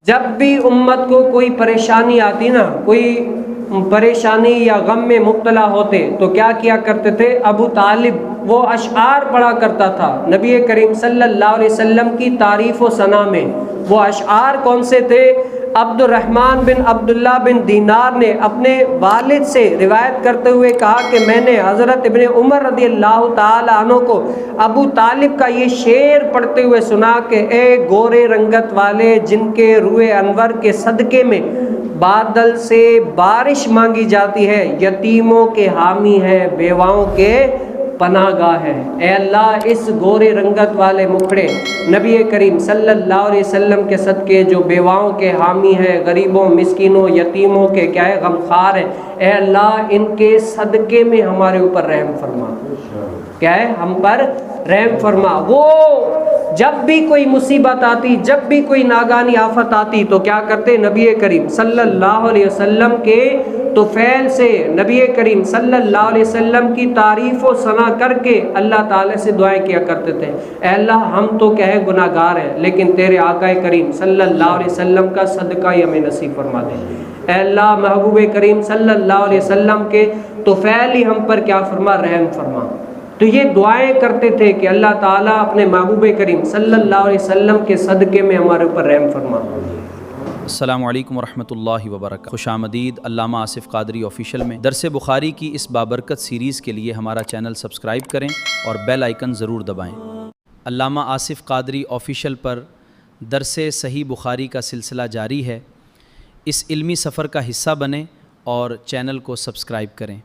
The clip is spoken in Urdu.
جب بھی امت کو کوئی پریشانی آتی نا، کوئی پریشانی یا غم میں مبتلا ہوتے تو کیا کیا کرتے تھے؟ ابو طالب وہ اشعار پڑھا کرتا تھا نبی کریم صلی اللہ علیہ وسلم کی تعریف و ثنا میں۔ وہ اشعار کون سے تھے؟ عبد الرحمن بن عبداللہ بن دینار نے اپنے والد سے روایت کرتے ہوئے کہا کہ میں نے حضرت ابن عمر رضی اللہ تعالی عنہ کو ابو طالب کا یہ شعر پڑھتے ہوئے سنا کہ اے گورے رنگت والے، جن کے روئے انور کے صدقے میں بادل سے بارش مانگی جاتی ہے، یتیموں کے حامی ہے، بیواؤں کے پناہ گاہ ہے۔ اے اللہ، اس گورے رنگت والے مکھڑے نبی کریم صلی اللہ علیہ وسلم کے صدقے جو بیواؤں کے حامی ہے، غریبوں، مسکینوں، یتیموں کے کیا ہے غمخوار ہیں، اے اللہ ان کے صدقے میں ہمارے اوپر رحم فرما، کیا ہے ہم پر رحم فرما۔ وہ جب بھی کوئی مصیبت آتی، جب بھی کوئی ناگہانی آفت آتی تو کیا کرتے؟ نبی کریم صلی اللہ علیہ وسلم کے طفیل سے، نبی کریم صلی اللہ علیہ وسلم کی تعریف و ثنا کر کے اللہ تعالی سے دعائیں کیا کرتے تھے۔ اے اللہ ہم تو کیا ہے گناہ گار ہیں، لیکن تیرے آقا کریم صلی اللہ علیہ وسلم کا صدقہ ہی ہمیں نصیب فرما دے۔ اے اللہ محبوب کریم صلی اللہ علیہ وسلم کے طفیل ہی ہم پر کیا فرما؟ رحم فرما۔ تو یہ دعائیں کرتے تھے کہ اللہ تعالیٰ اپنے محبوب کریم صلی اللہ علیہ وسلم کے صدقے میں ہمارے اوپر رحم فرما۔ السلام علیکم ورحمۃ اللہ وبرکاتہ۔ خوش آمدید علامہ آصف قادری آفیشیل میں۔ درس بخاری کی اس بابرکت سیریز کے لیے ہمارا چینل سبسکرائب کریں اور بیل آئیکن ضرور دبائیں۔ علامہ آصف قادری آفیشیل پر درس صحیح بخاری کا سلسلہ جاری ہے۔ اس علمی سفر کا حصہ بنیں اور چینل کو سبسکرائب کریں۔